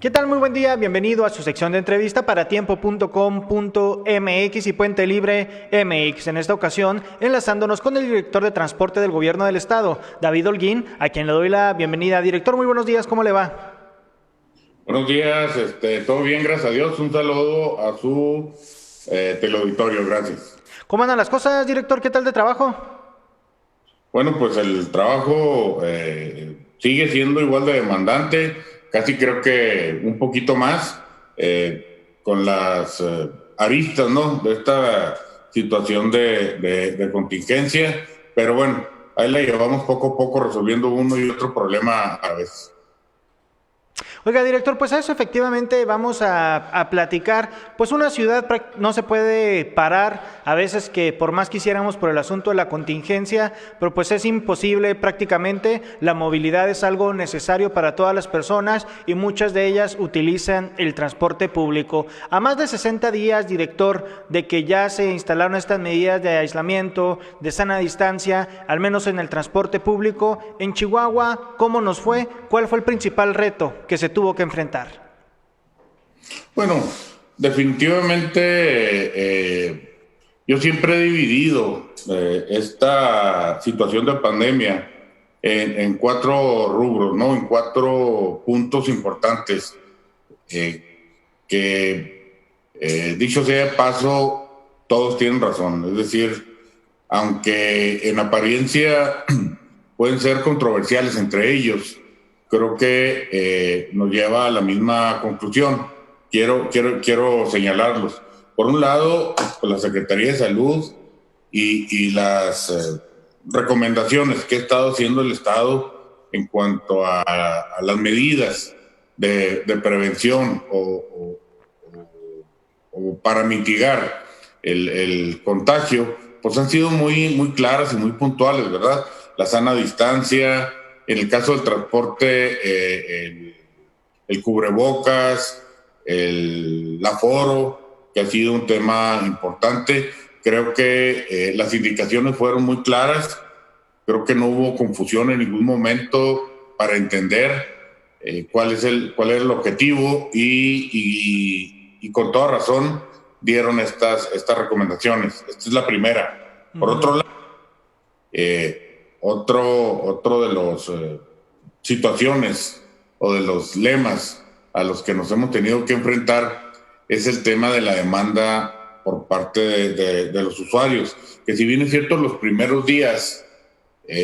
¿Qué tal? Muy buen día, bienvenido a su sección de entrevista para tiempo.com.mx y Puente Libre MX. En esta ocasión, enlazándonos con el director de transporte del gobierno del estado, David Holguín, a quien le doy la bienvenida. Director, muy buenos días, ¿cómo le va? Buenos días, todo bien, gracias a Dios. Un saludo a su teleauditorio, gracias. ¿Cómo andan las cosas, director? ¿Qué tal de trabajo? Bueno, pues el trabajo sigue siendo igual de demandante, casi creo que un poquito más, con las aristas, ¿no? De esta situación de contingencia, pero bueno, ahí la llevamos poco a poco resolviendo uno y otro problema a veces. Oiga, director, pues a eso efectivamente vamos a platicar. Pues una ciudad no se puede parar, a veces que por más quisiéramos por el asunto de la contingencia, pero pues es imposible prácticamente. La movilidad es algo necesario para todas las personas y muchas de ellas utilizan el transporte público. A más de 60 días, director, de que ya se instalaron estas medidas de aislamiento, de sana distancia, al menos en el transporte público, en Chihuahua, ¿cómo nos fue? ¿Cuál fue el principal reto que se tuvo que enfrentar? Bueno, definitivamente yo siempre he dividido esta situación de pandemia en cuatro rubros, ¿no? En cuatro puntos importantes que, dicho sea de paso, todos tienen razón. Es decir, aunque en apariencia pueden ser controversiales entre ellos, creo que nos lleva a la misma conclusión. Quiero señalarlos. Por un lado, pues, la Secretaría de Salud y las recomendaciones que ha estado haciendo el Estado en cuanto a las medidas de prevención o para mitigar el contagio, pues han sido muy claras y muy puntuales, ¿verdad? La sana distancia, en el caso del transporte, el cubrebocas, el aforo, que ha sido un tema importante. Creo que las indicaciones fueron muy claras, creo que no hubo confusión en ningún momento para entender cuál es el objetivo y con toda razón dieron estas recomendaciones. Esta es la primera. Por otro Ujú. lado, otro de los situaciones o de los lemas a los que nos hemos tenido que enfrentar es el tema de la demanda por parte de los usuarios, que si bien es cierto los primeros días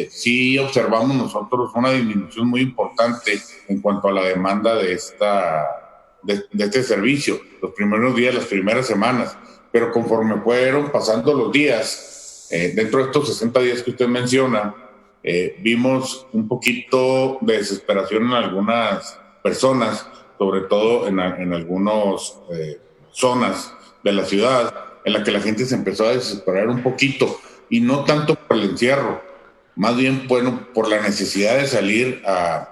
sí observamos nosotros una disminución muy importante en cuanto a la demanda de este servicio, los primeros días, las primeras semanas, pero conforme fueron pasando los días, dentro de estos 60 días que usted menciona, vimos un poquito de desesperación en algunas personas, sobre todo en algunas zonas de la ciudad, en la que la gente se empezó a desesperar un poquito, y no tanto por el encierro, más bien, bueno, por la necesidad de salir A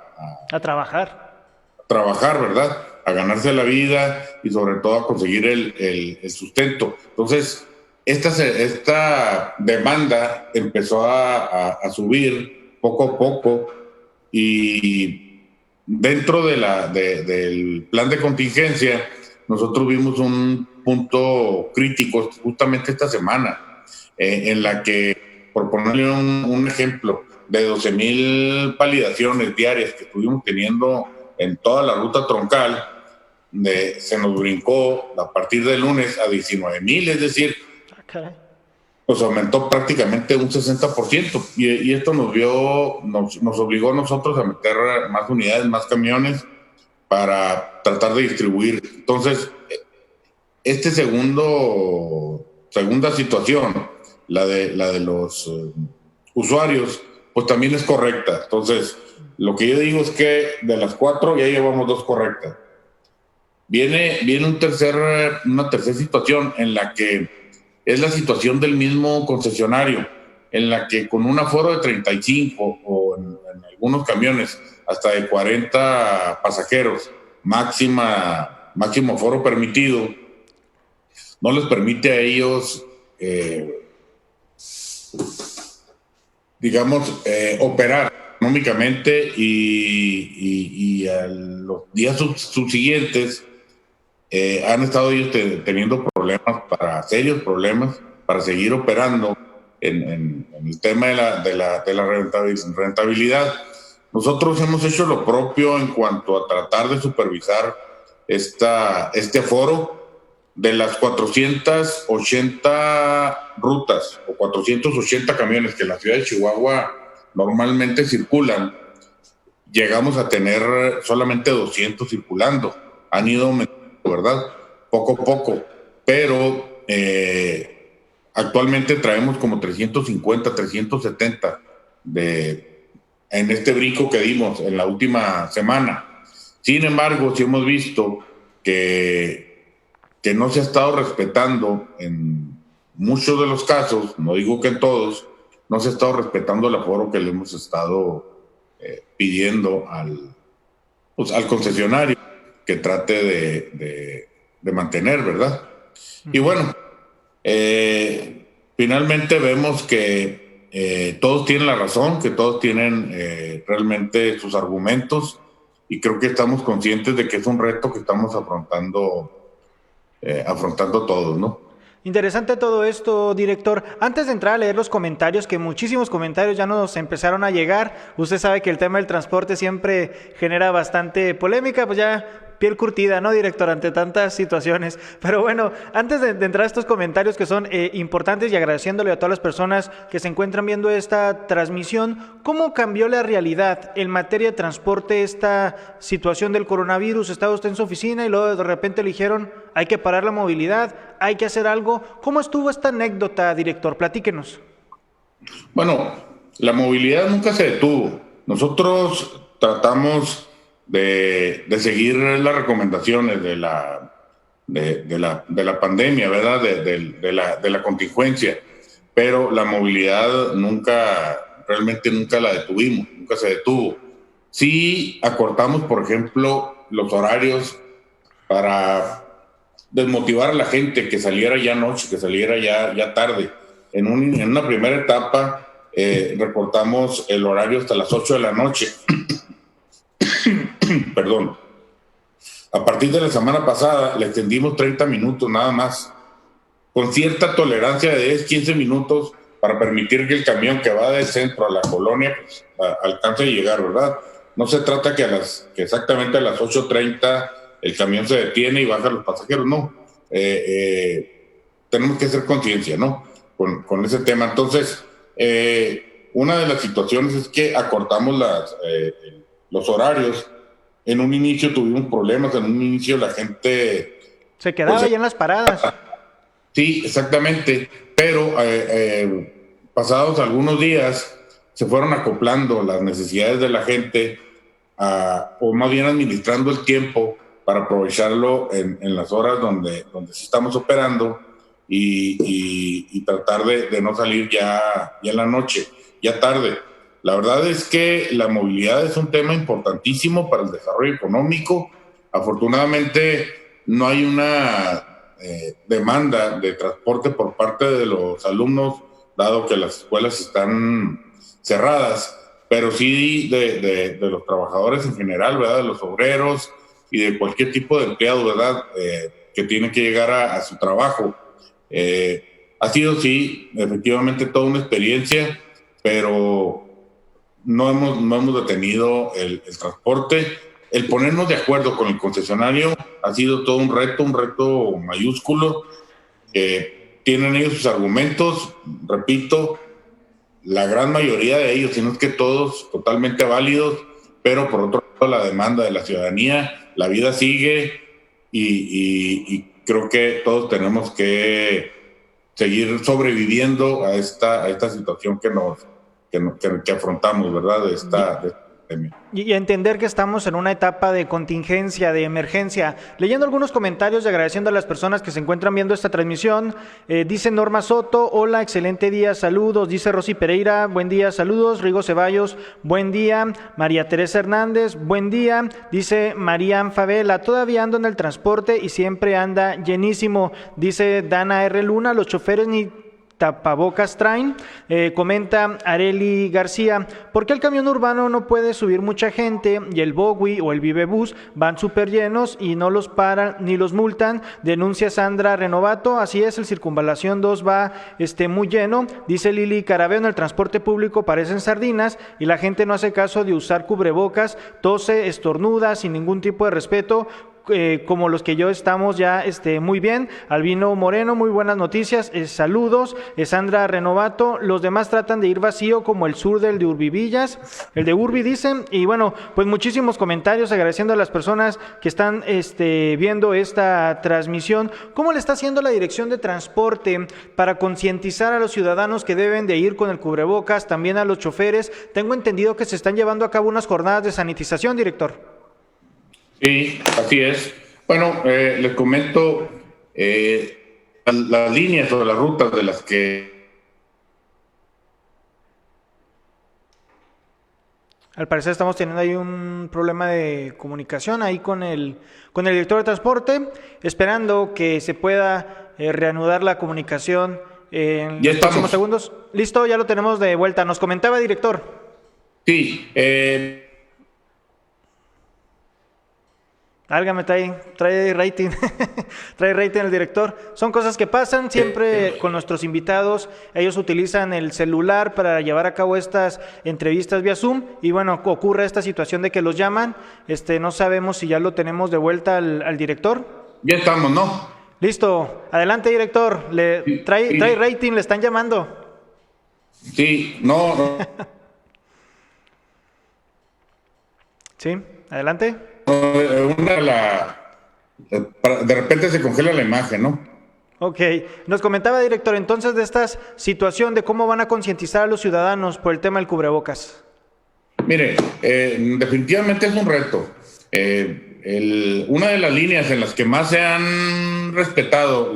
trabajar. trabajar, ¿verdad? A ganarse la vida y sobre todo a conseguir el sustento. Entonces, esta demanda empezó a subir poco a poco y dentro del plan de contingencia, nosotros vimos un punto crítico justamente esta semana, en la que, por ponerle un ejemplo, de 12,000 validaciones diarias que estuvimos teniendo en toda la ruta troncal, se nos brincó a partir del lunes a 19,000, es decir, Ah, caray. pues aumentó prácticamente un 60%, y esto nos obligó a nosotros a meter más unidades, más camiones para tratar de distribuir. Entonces, este segunda situación, la de los usuarios, pues también es correcta. Entonces, lo que yo digo es que de las cuatro ya llevamos dos correctas. Viene una tercera situación en la que es la situación del mismo concesionario, en la que con un aforo de 35 o en algunos camiones hasta de 40 pasajeros, máximo aforo permitido, no les permite a ellos, digamos, operar, ¿no? económicamente y a los días subsiguientes han estado ellos teniendo serios problemas para seguir operando en el tema de la rentabilidad. Nosotros hemos hecho lo propio en cuanto a tratar de supervisar este aforo. De las 480 rutas o 480 camiones que en la ciudad de Chihuahua normalmente circulan, llegamos a tener solamente 200 circulando. Han ido aumentando, ¿verdad? Poco a poco, pero actualmente traemos como 350, 370 en este brinco que dimos en la última semana. Sin embargo, sí hemos visto que no se ha estado respetando en muchos de los casos, no digo que en todos, no se ha estado respetando el aforo que le hemos estado pidiendo al concesionario que trate de mantener, ¿verdad? Y bueno, finalmente vemos que todos tienen la razón, que todos tienen realmente sus argumentos, y creo que estamos conscientes de que es un reto que estamos afrontando todos, ¿no? Interesante todo esto, director. Antes de entrar a leer los comentarios, que muchísimos comentarios ya nos empezaron a llegar, usted sabe que el tema del transporte siempre genera bastante polémica, pues ya piel curtida, ¿no, director? Ante tantas situaciones. Pero bueno, antes de entrar a estos comentarios que son importantes y agradeciéndole a todas las personas que se encuentran viendo esta transmisión, ¿cómo cambió la realidad en materia de transporte esta situación del coronavirus? Estaba usted en su oficina y luego de repente le dijeron, hay que parar la movilidad, hay que hacer algo. ¿Cómo estuvo esta anécdota, director? Platíquenos. Bueno, la movilidad nunca se detuvo. Nosotros tratamos de seguir las recomendaciones de la pandemia, ¿verdad? De la contingencia, pero la movilidad realmente nunca la detuvimos, nunca se detuvo. Sí acortamos, por ejemplo, los horarios para desmotivar a la gente que saliera ya noche, que saliera ya tarde. En una primera etapa recortamos el horario hasta las 8 de la noche. Perdón. A partir de la semana pasada le extendimos 30 minutos nada más, con cierta tolerancia de 10, 15 minutos para permitir que el camión que va del centro a la colonia pues, alcance a llegar, ¿verdad? No se trata que exactamente a las 8:30 el camión se detiene y baja los pasajeros, no. Tenemos que hacer conciencia, ¿no? Con ese tema. Entonces, una de las situaciones es que acortamos los horarios. En un inicio tuvimos problemas, en un inicio la gente... Se quedaba ya en las paradas. Sí, exactamente, pero pasados algunos días se fueron acoplando las necesidades de la gente, o más bien administrando el tiempo para aprovecharlo en las horas donde sí estamos operando y tratar de no salir ya en la noche, ya tarde. La verdad es que la movilidad es un tema importantísimo para el desarrollo económico. Afortunadamente no hay una demanda de transporte por parte de los alumnos, dado que las escuelas están cerradas, pero sí de los trabajadores en general, ¿verdad? De los obreros y de cualquier tipo de empleado, ¿verdad? Que tiene que llegar a su trabajo. Ha sido, sí, efectivamente toda una experiencia, pero no hemos detenido el transporte. El ponernos de acuerdo con el concesionario ha sido todo un reto mayúsculo. Tienen ellos sus argumentos, repito, la gran mayoría de ellos, si no es que todos, totalmente válidos, pero por otro lado la demanda de la ciudadanía, la vida sigue y creo que todos tenemos que seguir sobreviviendo a esta situación que afrontamos, ¿verdad? De esta pandemia. Y entender que estamos en una etapa de contingencia, de emergencia. Leyendo algunos comentarios y agradeciendo a las personas que se encuentran viendo esta transmisión, dice Norma Soto, hola, excelente día, saludos. Dice Rosy Pereira, buen día, saludos. Rigo Ceballos, buen día. María Teresa Hernández, buen día. Dice María Favela, todavía ando en el transporte y siempre anda llenísimo. Dice Dana R. Luna, los choferes ni tapabocas traen. Comenta Areli García, ¿por qué el camión urbano no puede subir mucha gente y el Bowie o el Vivebus van súper llenos y no los paran ni los multan? Denuncia Sandra Renovato. Así es, el Circunvalación 2 va muy lleno. Dice Lili Carabeo, en el transporte público parecen sardinas y la gente no hace caso de usar cubrebocas, tose, estornuda sin ningún tipo de respeto. Como los que yo estamos ya muy bien. Albino Moreno, muy buenas noticias, saludos. Sandra Renovato, los demás tratan de ir vacío como el sur del de Urbivillas, el de Urbi dicen, y bueno, pues muchísimos comentarios agradeciendo a las personas que están viendo esta transmisión. ¿Cómo le está haciendo la Dirección de Transporte para concientizar a los ciudadanos que deben de ir con el cubrebocas, también a los choferes? Tengo entendido que se están llevando a cabo unas jornadas de sanitización, director. Sí, así es. Bueno, les comento las líneas o las rutas de las que... Al parecer estamos teniendo ahí un problema de comunicación ahí con el director de transporte, esperando que se pueda reanudar la comunicación en los próximos segundos. Listo, ya lo tenemos de vuelta. Nos comentaba, director. Sí, Álgame, trae rating, trae rating el director. Son cosas que pasan siempre con nuestros invitados. Ellos utilizan el celular para llevar a cabo estas entrevistas vía Zoom y bueno, ocurre esta situación de que los llaman. No sabemos si ya lo tenemos de vuelta al director. Ya estamos, ¿no? Listo, adelante, director. Trae rating, le están llamando. Sí, no. Sí, adelante. De repente se congela la imagen, ¿no? Ok, nos comentaba, director, entonces de esta situación de cómo van a concientizar a los ciudadanos por el tema del cubrebocas. Mire, definitivamente es un reto. Una de las líneas en las que más se han respetado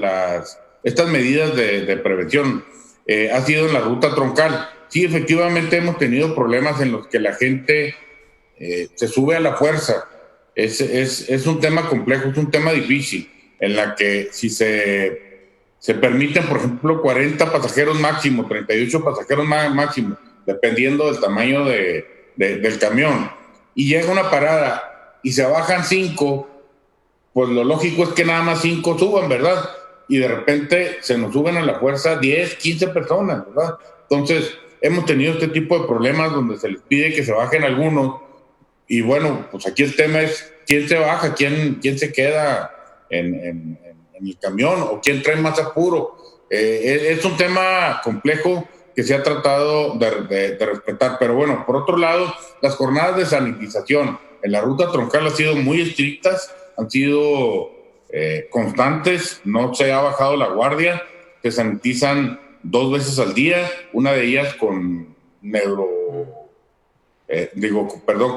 estas medidas de prevención ha sido en la ruta troncal. Sí, efectivamente hemos tenido problemas en los que la gente se sube a la fuerza. Es un tema complejo, es un tema difícil, en la que si se permiten, por ejemplo, 40 pasajeros máximo, 38 pasajeros máximo, dependiendo del tamaño del camión, y llega una parada y se bajan 5, pues lo lógico es que nada más 5 suban, ¿verdad? Y de repente se nos suben a la fuerza 10, 15 personas, ¿verdad? Entonces, hemos tenido este tipo de problemas donde se les pide que se bajen algunos. Y bueno, pues aquí el tema es quién se baja, quién se queda en el camión o quién trae más apuro. Es un tema complejo que se ha tratado de respetar. Pero bueno, por otro lado, las jornadas de sanitización en la ruta troncal han sido muy estrictas, han sido constantes, no se ha bajado la guardia, se sanitizan 2 veces al día, una de ellas con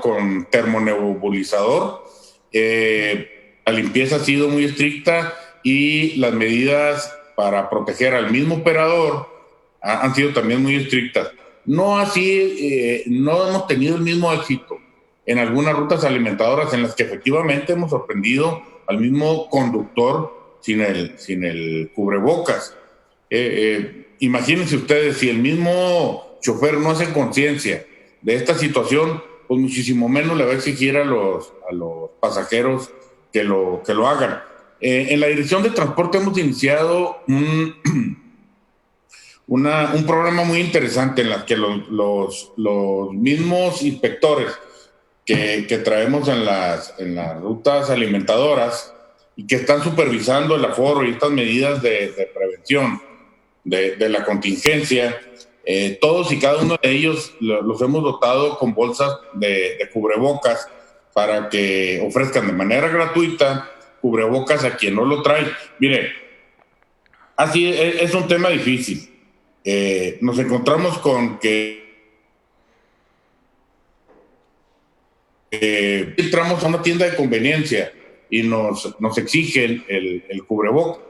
con termonebulizador. La limpieza ha sido muy estricta y las medidas para proteger al mismo operador han sido también muy estrictas. No así, no hemos tenido el mismo éxito en algunas rutas alimentadoras en las que efectivamente hemos sorprendido al mismo conductor sin el cubrebocas. Imagínense ustedes, si el mismo chofer no hace conciencia de esta situación, pues muchísimo menos le va a exigir a los pasajeros que lo hagan. En la Dirección de Transporte hemos iniciado un programa muy interesante en el que los mismos inspectores que traemos en las rutas alimentadoras y que están supervisando el aforo y estas medidas de prevención de la contingencia, todos y cada uno de ellos los hemos dotado con bolsas de cubrebocas para que ofrezcan de manera gratuita cubrebocas a quien no lo trae. Mire, así es un tema difícil. Nos encontramos con que entramos a una tienda de conveniencia y nos exigen el cubrebocas.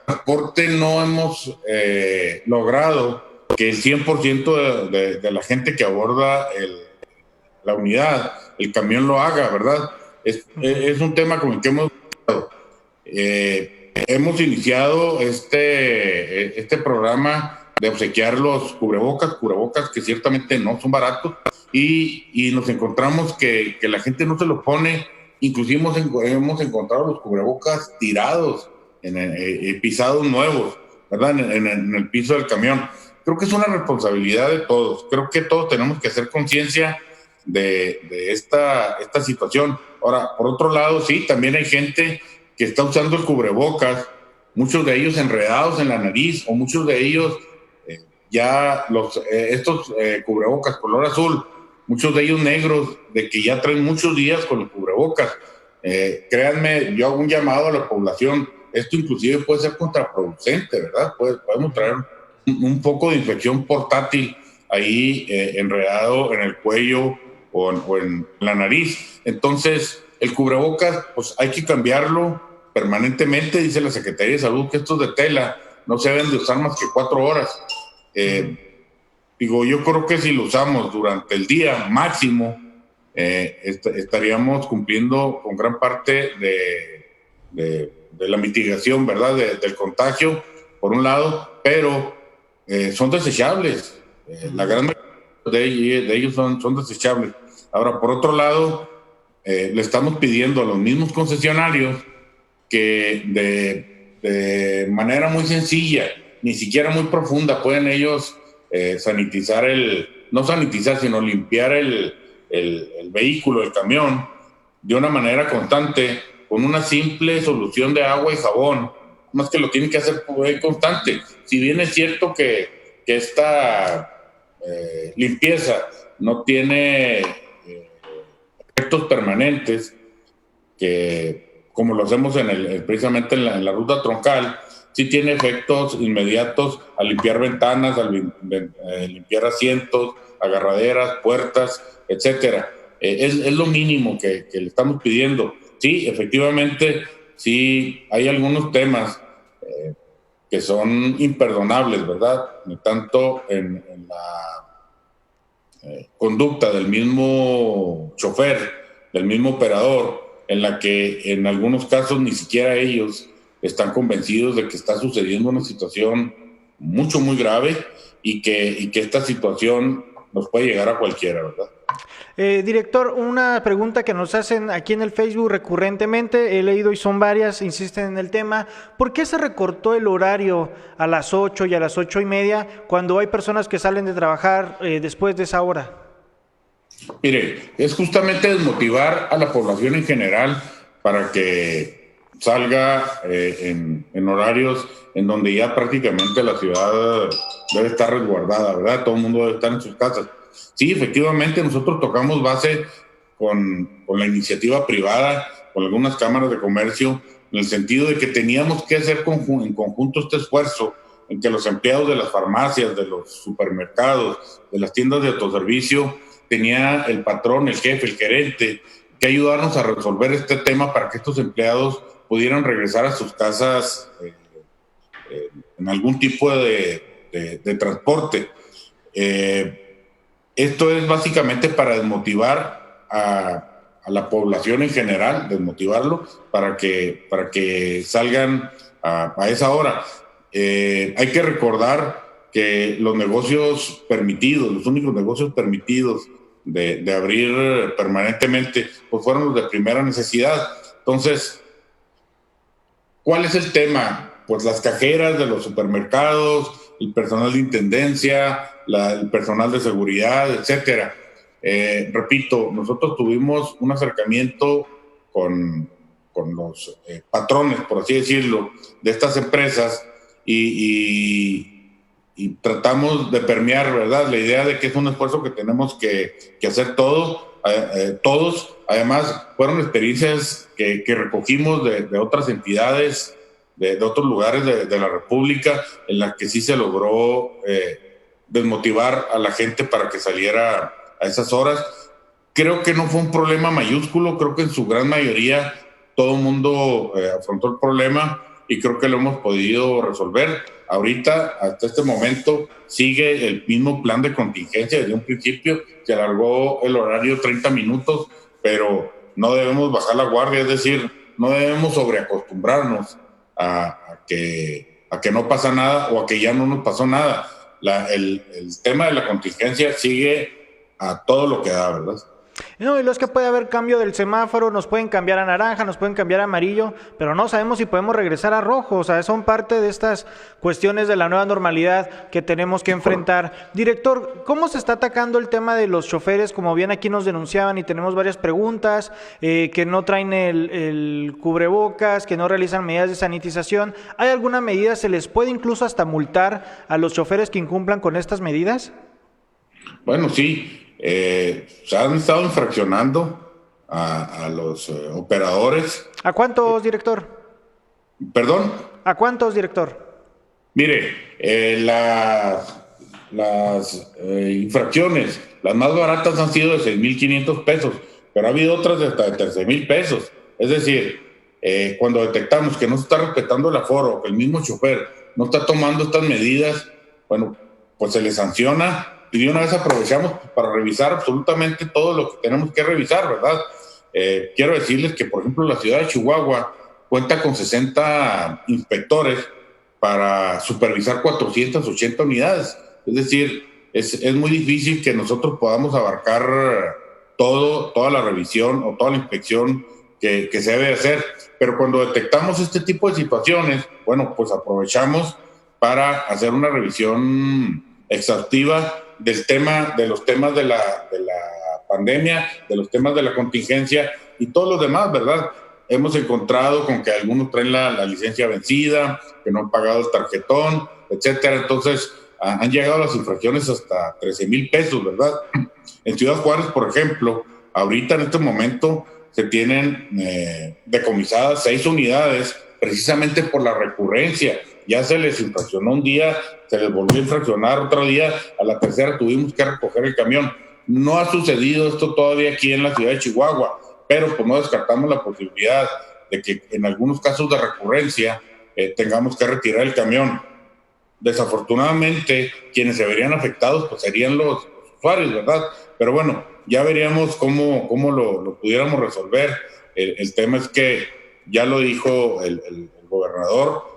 Transporte no hemos logrado que el 100% de la gente que aborda la unidad, el camión lo haga, ¿verdad? Es un tema con el que hemos hemos iniciado este programa de obsequiar los cubrebocas que ciertamente no son baratos, y nos encontramos que la gente no se los pone. Inclusive hemos encontrado los cubrebocas tirados, pisados nuevos, ¿verdad? En el piso del camión. Creo que es una responsabilidad de todos. Creo que todos tenemos que hacer conciencia de esta situación. Ahora, por otro lado, sí, también hay gente que está usando el cubrebocas, muchos de ellos enredados en la nariz, o muchos de ellos estos cubrebocas color azul, muchos de ellos negros, de que ya traen muchos días con los cubrebocas. Créanme, yo hago un llamado a la población. Esto inclusive puede ser contraproducente, ¿verdad? Podemos traer un poco de infección portátil ahí enredado en el cuello o en la nariz. Entonces, el cubrebocas, pues hay que cambiarlo permanentemente. Dice la Secretaría de Salud que estos de tela no se deben de usar más que 4 horas. Yo creo que si lo usamos durante el día máximo, estaríamos cumpliendo con gran parte de la mitigación, ¿verdad? Del contagio, por un lado, pero son desechables. La gran mayoría de ellos son desechables. Ahora, por otro lado, le estamos pidiendo a los mismos concesionarios que de manera muy sencilla, ni siquiera muy profunda, pueden ellos sanitizar no sanitizar, sino limpiar el vehículo, el camión, de una manera constante, con una simple solución de agua y jabón. Más que lo tienen que hacer constante. Si bien es cierto que esta limpieza no tiene efectos permanentes, que como lo hacemos precisamente en la ruta troncal, sí tiene efectos inmediatos al limpiar ventanas, al limpiar asientos, agarraderas, puertas, etcétera. Es lo mínimo que le estamos pidiendo. Sí, efectivamente, sí hay algunos temas que son imperdonables, ¿verdad? Tanto en la conducta del mismo chofer, del mismo operador, en la que en algunos casos ni siquiera ellos están convencidos de que está sucediendo una situación muy grave, y que esta situación nos puede llegar a cualquiera, ¿verdad? Director, una pregunta que nos hacen aquí en el Facebook recurrentemente, he leído y son varias, insisten en el tema: ¿por qué se recortó el horario a las 8 y a las 8:30 cuando hay personas que salen de trabajar después de esa hora? Mire, es justamente desmotivar a la población en general para que salga en horarios en donde ya prácticamente la ciudad debe estar resguardada, ¿verdad? Todo el mundo debe estar en sus casas. Sí, efectivamente, nosotros tocamos base con la iniciativa privada, con algunas cámaras de comercio, en el sentido de que teníamos que hacer en conjunto este esfuerzo en que los empleados de las farmacias, de los supermercados, de las tiendas de autoservicio, tenía el patrón, el jefe, el gerente, que ayudarnos a resolver este tema para que estos empleados pudieran regresar a sus casas en algún tipo de transporte. Esto es básicamente para desmotivar a la población en general, desmotivarlo para que salgan a esa hora. Hay que recordar que los negocios permitidos, los únicos negocios permitidos de abrir permanentemente, pues fueron los de primera necesidad. Entonces, ¿cuál es el tema? Pues las cajeras de los supermercados, el personal de intendencia, el personal de seguridad, etcétera. Repito, nosotros tuvimos un acercamiento con los patrones, por así decirlo, de estas empresas, y tratamos de permear, ¿verdad?, la idea de que es un esfuerzo que tenemos que hacer todos. Además, fueron experiencias que recogimos de otras entidades, de otros lugares de la República, en las que sí se logró desmotivar a la gente para que saliera a esas horas. Creo que no fue un problema mayúsculo, creo que en su gran mayoría todo el mundo afrontó el problema, y creo que lo hemos podido resolver. Ahorita, hasta este momento, sigue el mismo plan de contingencia desde un principio. Se alargó el horario 30 minutos, pero no debemos bajar la guardia, es decir, no debemos sobreacostumbrarnos a que no pasa nada o a que ya no nos pasó nada. El tema de la contingencia sigue a todo lo que da, ¿verdad? No, y lo es que puede haber cambio del semáforo, nos pueden cambiar a naranja, nos pueden cambiar a amarillo, pero no sabemos si podemos regresar a rojo. O sea, son parte de estas cuestiones de la nueva normalidad que tenemos que enfrentar. Director, ¿cómo se está atacando el tema de los choferes? Como bien aquí nos denunciaban y tenemos varias preguntas, que no traen el cubrebocas, que no realizan medidas de sanitización. ¿Hay alguna medida? ¿Se les puede incluso hasta multar a los choferes que incumplan con estas medidas? Bueno, sí. Se han estado infraccionando a los operadores. ¿A cuántos, director? ¿Perdón? ¿A cuántos, director? Mire, las infracciones, las más baratas han sido de 6,500 pesos, pero ha habido otras de hasta de 13,000 pesos. Es decir, cuando detectamos que no se está respetando el aforo, que el mismo chofer no está tomando estas medidas, bueno, pues se le sanciona. Y de una vez aprovechamos para revisar absolutamente todo lo que tenemos que revisar, ¿verdad? Quiero decirles que, por ejemplo, la ciudad de Chihuahua cuenta con 60 inspectores para supervisar 480 unidades. Es decir, es muy difícil que nosotros podamos abarcar toda la revisión o toda la inspección que se debe hacer. Pero cuando detectamos este tipo de situaciones, bueno, pues aprovechamos para hacer una revisión exhaustiva de los temas de la pandemia, de los temas de la contingencia y todos los demás, ¿verdad? Hemos encontrado con que algunos traen la licencia vencida, que no han pagado el tarjetón, etcétera. Entonces, han llegado las infracciones hasta 13,000 pesos, ¿verdad? En Ciudad Juárez, por ejemplo, ahorita en este momento se tienen decomisadas 6 unidades precisamente por la recurrencia. Ya se les infraccionó un día, se les volvió a infraccionar otro día, a la tercera tuvimos que recoger el camión. No ha sucedido esto todavía aquí en la ciudad de Chihuahua, pero pues no descartamos la posibilidad de que en algunos casos de recurrencia tengamos que retirar el camión. Desafortunadamente, quienes se verían afectados pues serían los usuarios, ¿verdad? Pero bueno, ya veríamos cómo lo pudiéramos resolver. El tema es que ya lo dijo el gobernador,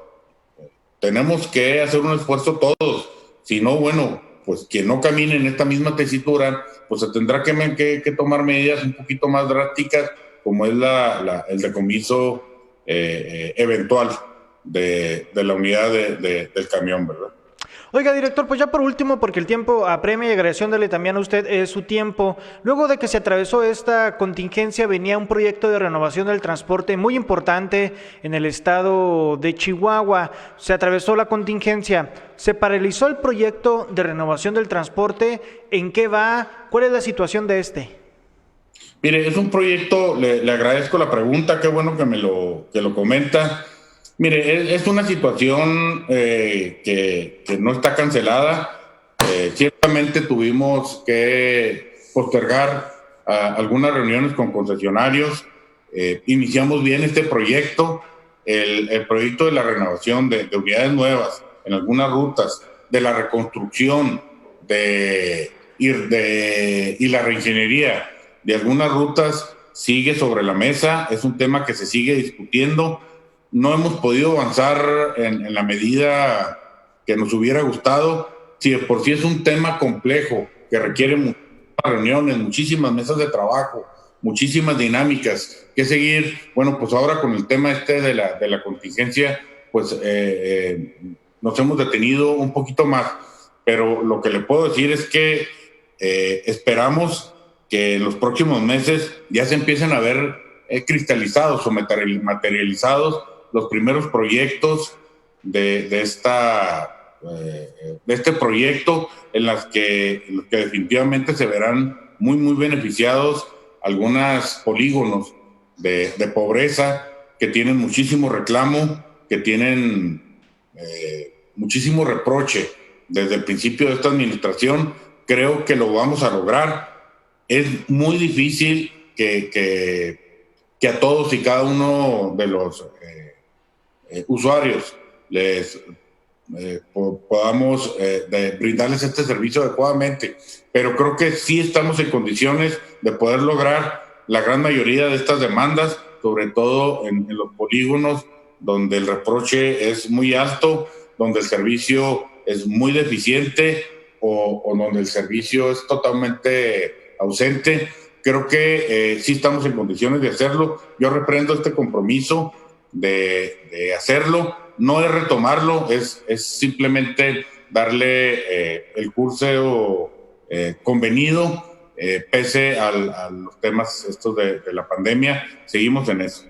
tenemos que hacer un esfuerzo todos. Si no, bueno, pues quien no camine en esta misma tesitura, pues se tendrá que tomar medidas un poquito más drásticas, como es el decomiso eventual de la unidad del camión, ¿verdad? Oiga, director, pues ya por último, porque el tiempo apremia y agradeciéndole también a usted su tiempo, luego de que se atravesó esta contingencia venía un proyecto de renovación del transporte muy importante en el estado de Chihuahua. Se atravesó la contingencia, se paralizó el proyecto de renovación del transporte. ¿En qué va? ¿Cuál es la situación de este? Mire, es un proyecto, le agradezco la pregunta, qué bueno que lo comenta. Mire, es una situación que no está cancelada. Ciertamente tuvimos que postergar algunas reuniones con concesionarios. Iniciamos bien este proyecto, el proyecto de la renovación de unidades nuevas en algunas rutas, de la reconstrucción y la reingeniería de algunas rutas sigue sobre la mesa. Es un tema que se sigue discutiendo. No hemos podido avanzar en la medida que nos hubiera gustado. Si de por sí es un tema complejo que requiere muchas reuniones, muchísimas mesas de trabajo, muchísimas dinámicas que seguir, bueno, pues ahora con el tema de la contingencia, pues nos hemos detenido un poquito más. Pero lo que le puedo decir es que esperamos que en los próximos meses ya se empiecen a ver cristalizados o materializados los primeros proyectos de este proyecto en los que definitivamente se verán muy beneficiados algunos polígonos de pobreza que tienen muchísimo reclamo, que tienen muchísimo reproche desde el principio de esta administración. Creo que lo vamos a lograr. Es muy difícil que a todos y cada uno de los usuarios les podamos brindarles este servicio adecuadamente, pero creo que sí estamos en condiciones de poder lograr la gran mayoría de estas demandas, sobre todo en los polígonos donde el reproche es muy alto, donde el servicio es muy deficiente o donde el servicio es totalmente ausente. Creo que sí estamos en condiciones de hacerlo. Yo reprendo este compromiso de hacerlo. No es retomarlo, es simplemente darle el curso convenido, pese a los temas estos de la pandemia. Seguimos en eso.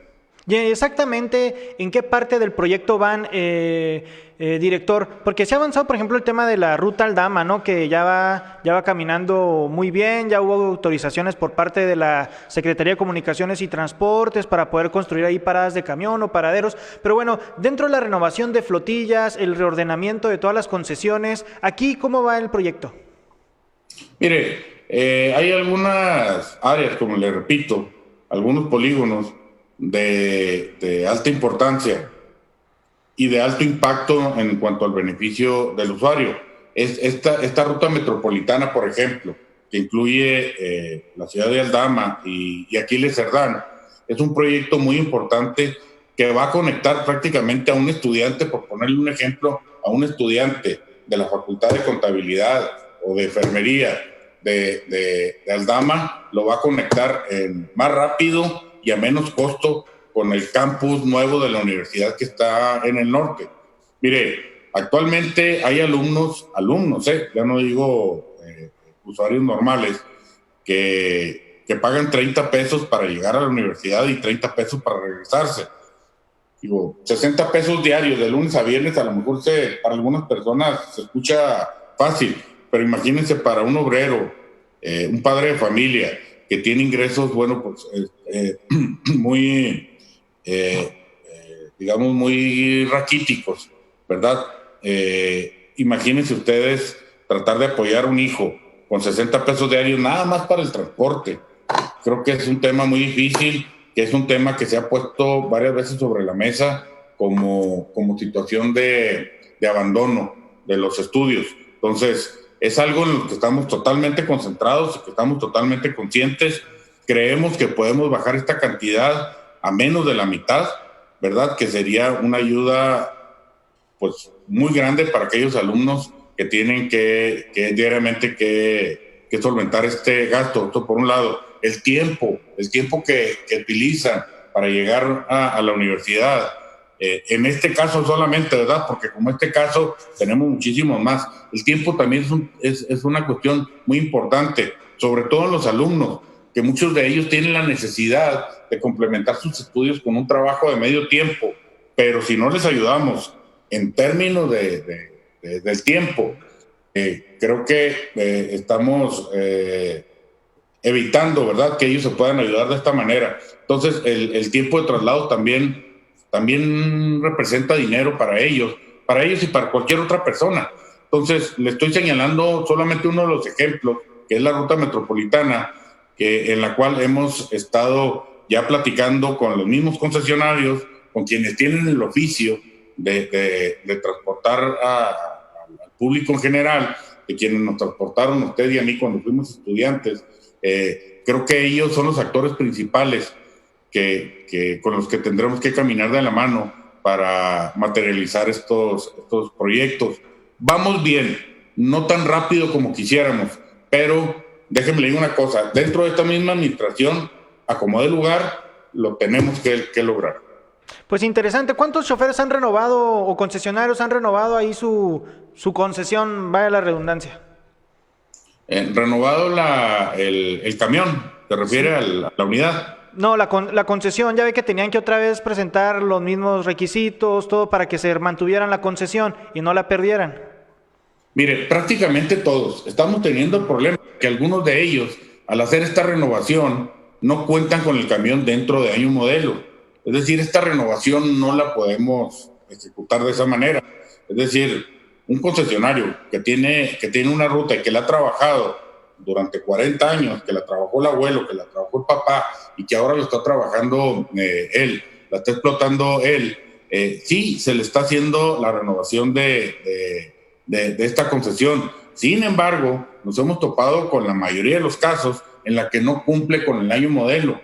Y exactamente, ¿en qué parte del proyecto van, director? Porque se ha avanzado, por ejemplo, el tema de la ruta Aldama, ¿no? Que ya va caminando muy bien, ya hubo autorizaciones por parte de la Secretaría de Comunicaciones y Transportes para poder construir ahí paradas de camión o paraderos. Pero bueno, dentro de la renovación de flotillas, el reordenamiento de todas las concesiones, aquí, ¿cómo va el proyecto? Mire, hay algunas áreas, como le repito, algunos polígonos de alta importancia y de alto impacto en cuanto al beneficio del usuario. Esta ruta metropolitana, por ejemplo, que incluye la ciudad de Aldama y Aquiles Cerdán, es un proyecto muy importante que va a conectar prácticamente a un estudiante, por ponerle un ejemplo, a un estudiante de la Facultad de Contabilidad o de Enfermería de Aldama, lo va a conectar más rápido y a menos costo con el campus nuevo de la universidad que está en el norte. Mire, actualmente hay alumnos, ya no digo usuarios normales, que pagan 30 pesos para llegar a la universidad y 30 pesos para regresarse. Digo, 60 pesos diarios de lunes a viernes, a lo mejor para algunas personas se escucha fácil, pero imagínense para un obrero, un padre de familia que tiene ingresos, bueno, pues muy, digamos, muy raquíticos, ¿verdad? Imagínense ustedes tratar de apoyar a un hijo con 60 pesos diarios nada más para el transporte. Creo que es un tema muy difícil, que es un tema que se ha puesto varias veces sobre la mesa como situación de abandono de los estudios. Entonces, es algo en lo que estamos totalmente concentrados, que estamos totalmente conscientes. Creemos que podemos bajar esta cantidad a menos de la mitad, ¿verdad? Que sería una ayuda pues muy grande para aquellos alumnos que tienen que diariamente que solventar este gasto. Esto por un lado. El tiempo que utilizan para llegar a la universidad. En este caso solamente, ¿verdad? Porque como este caso tenemos muchísimos más. El tiempo también es una cuestión muy importante, sobre todo en los alumnos, que muchos de ellos tienen la necesidad de complementar sus estudios con un trabajo de medio tiempo, pero si no les ayudamos en términos del tiempo, creo que estamos evitando, ¿verdad?, que ellos se puedan ayudar de esta manera. Entonces, el tiempo de traslado también representa dinero para ellos y para cualquier otra persona. Entonces, le estoy señalando solamente uno de los ejemplos, que es la ruta metropolitana, en la cual hemos estado ya platicando con los mismos concesionarios, con quienes tienen el oficio de transportar al público en general, de quienes nos transportaron a usted y a mí cuando fuimos estudiantes. Creo que ellos son los actores principales con los que tendremos que caminar de la mano para materializar estos proyectos. Vamos bien, no tan rápido como quisiéramos, pero déjenme leer una cosa, dentro de esta misma administración, a como de lugar, lo tenemos que lograr. Pues interesante. ¿Cuántos choferes han renovado o concesionarios han renovado ahí su concesión, vaya la redundancia? Renovado el camión, ¿te refiere sí a la unidad? No, la concesión. Ya ve que tenían que otra vez presentar los mismos requisitos, todo para que se mantuvieran la concesión y no la perdieran. Mire, prácticamente todos. Estamos teniendo el problema que algunos de ellos, al hacer esta renovación, no cuentan con el camión dentro de año modelo. Es decir, esta renovación no la podemos ejecutar de esa manera. Es decir, un concesionario que tiene una ruta y que la ha trabajado durante 40 años, que la trabajó el abuelo, que la trabajó el papá y que ahora lo está trabajando él, la está explotando él, sí, se le está haciendo la renovación de esta concesión. Sin embargo, nos hemos topado con la mayoría de los casos en la que no cumple con el año modelo.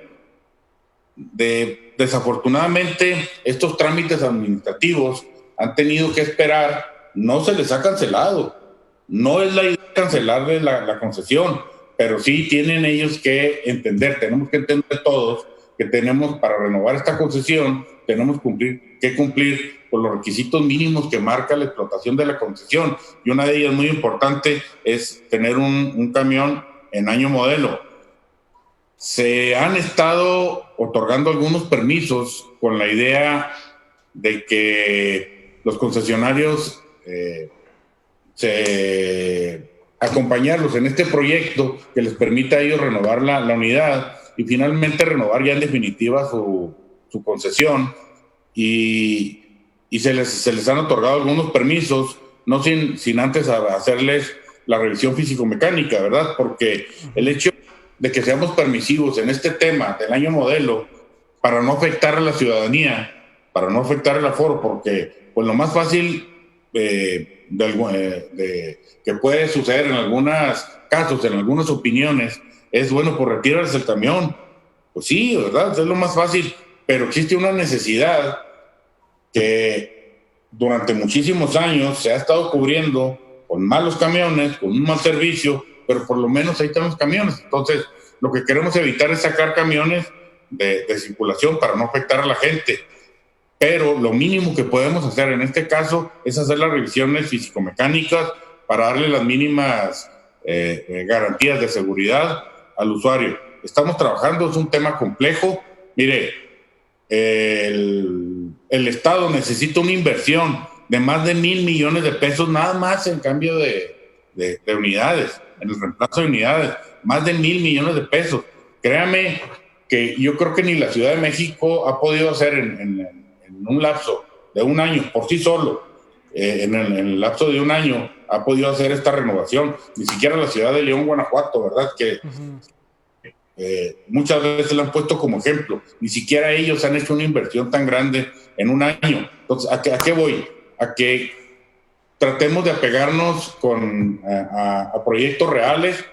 desafortunadamente estos trámites administrativos han tenido que esperar, no se les ha cancelado, no es la idea cancelarles la concesión, pero sí tienen ellos que entender, tenemos que entender todos que tenemos para renovar esta concesión, tenemos que cumplir con los requisitos mínimos que marca la explotación de la concesión, y una de ellas muy importante es tener un camión en año modelo. Se han estado otorgando algunos permisos con la idea de que los concesionarios acompañarlos en este proyecto que les permita a ellos renovar la unidad y finalmente renovar ya en definitiva su concesión, y se les han otorgado algunos permisos, no sin antes hacerles la revisión físico-mecánica, ¿verdad? Porque el hecho de que seamos permisivos en este tema del año modelo para no afectar a la ciudadanía, para no afectar el aforo, porque pues lo más fácil que puede suceder en algunos casos, en algunas opiniones, es, bueno, pues retírales el camión. Pues sí, ¿verdad? Es lo más fácil, pero existe una necesidad que durante muchísimos años se ha estado cubriendo con malos camiones, con un mal servicio, pero por lo menos ahí están los camiones. Entonces, lo que queremos evitar es sacar camiones de circulación para no afectar a la gente. Pero lo mínimo que podemos hacer en este caso es hacer las revisiones físico-mecánicas para darle las mínimas garantías de seguridad al usuario. Estamos trabajando, es un tema complejo. Mire, el Estado necesita una inversión de más de 1,000 millones de pesos nada más en cambio de unidades, en el reemplazo de unidades, más de 1,000 millones de pesos. Créame que yo creo que ni la Ciudad de México ha podido hacer en un lapso de un año por sí solo, en el lapso de un año ha podido hacer esta renovación, ni siquiera la ciudad de León, Guanajuato, ¿verdad? Que muchas veces lo han puesto como ejemplo, ni siquiera ellos han hecho una inversión tan grande en un año. Entonces, ¿a qué voy? A que tratemos de apegarnos a proyectos reales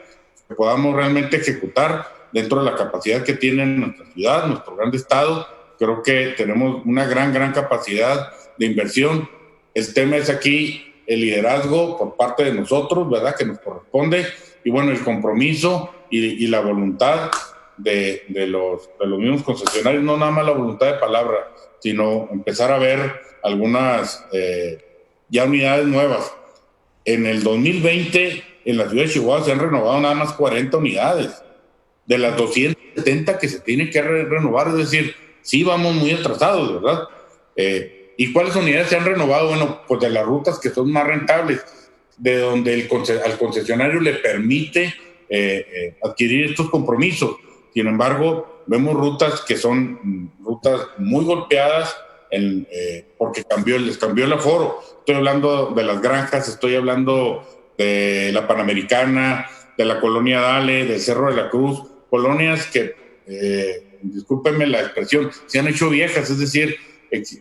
que podamos realmente ejecutar dentro de la capacidad que tiene nuestra ciudad, nuestro gran estado. Creo que tenemos una gran capacidad de inversión. El tema es aquí el liderazgo por parte de nosotros, ¿verdad? Que nos corresponde, y bueno, el compromiso y la voluntad de los mismos concesionarios, no nada más la voluntad de palabra, sino empezar a ver algunas ya unidades nuevas. En el 2020, en la ciudad de Chihuahua se han renovado nada más 40 unidades, de las 270 que se tienen que renovar, es decir, sí vamos muy atrasados, ¿verdad? ¿Y cuáles unidades se han renovado? Bueno, pues de las rutas que son más rentables, de donde al concesionario le permite adquirir estos compromisos. Sin embargo, vemos rutas que son rutas muy golpeadas porque les cambió el aforo. Estoy hablando de las granjas, estoy hablando de la Panamericana, de la Colonia Dale, del Cerro de la Cruz, colonias que, discúlpenme la expresión, se han hecho viejas, es decir,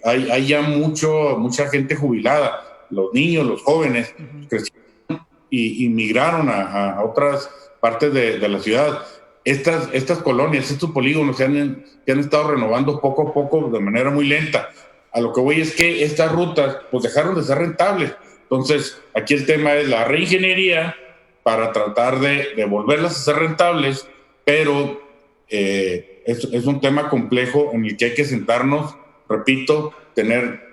hay ya mucha gente jubilada, los niños, los jóvenes, crecieron y migraron a otras partes de la ciudad. Estas colonias, estos polígonos se han estado renovando poco a poco de manera muy lenta. A lo que voy es que estas rutas pues dejaron de ser rentables. Entonces, aquí el tema es la reingeniería para tratar de volverlas a ser rentables, pero es un tema complejo en el que hay que sentarnos, repito, tener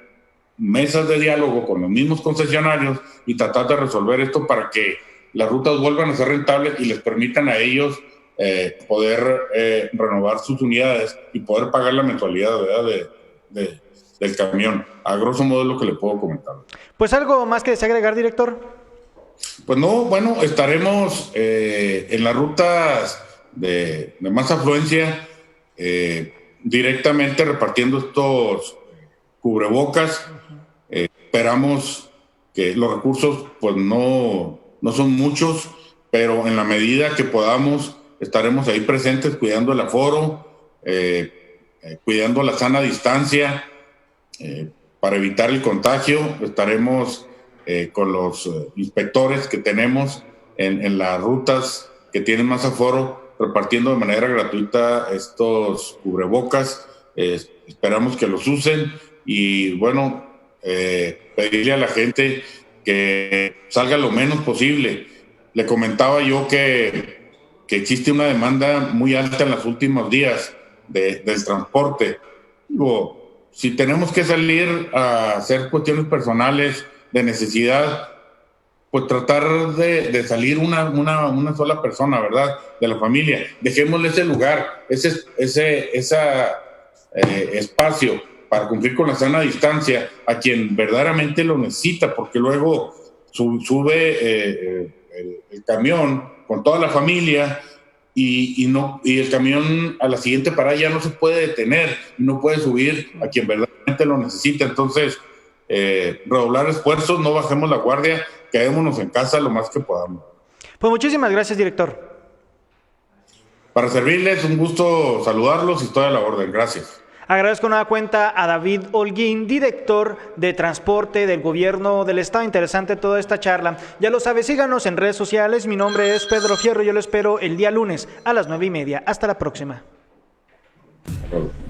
mesas de diálogo con los mismos concesionarios y tratar de resolver esto para que las rutas vuelvan a ser rentables y les permitan a ellos poder renovar sus unidades y poder pagar la mensualidad, ¿verdad? del camión. A grosso modo es lo que le puedo comentar. Pues algo más que desagregar, director. Pues no, bueno, estaremos en las rutas de más afluencia directamente repartiendo estos cubrebocas. Esperamos que los recursos pues no son muchos, pero en la medida que podamos estaremos ahí presentes cuidando el aforo, cuidando la sana distancia para evitar el contagio. Estaremos con los inspectores que tenemos en las rutas que tienen más aforo repartiendo de manera gratuita estos cubrebocas. Esperamos que los usen y bueno, pedirle a la gente que salga lo menos posible. Le comentaba yo que existe una demanda muy alta en los últimos días del transporte. Digo, si tenemos que salir a hacer cuestiones personales de necesidad, pues tratar de salir una sola persona, ¿verdad? De la familia. Dejémosle ese lugar, ese espacio para cumplir con la sana distancia a quien verdaderamente lo necesita, porque luego sube el camión con toda la familia y el camión a la siguiente parada ya no se puede detener y no puede subir a quien verdaderamente lo necesita. Entonces, redoblar esfuerzos, no bajemos la guardia, quedémonos en casa lo más que podamos. Pues muchísimas gracias, director. Para servirles, un gusto saludarlos y estoy a la orden. Gracias. Agradezco nueva cuenta a David Holguín, director de Transporte del Gobierno del Estado. Interesante toda esta charla. Ya lo sabe, síganos en redes sociales. Mi nombre es Pedro Fierro. Yo lo espero el día lunes a las 9:30. Hasta la próxima. Hasta luego.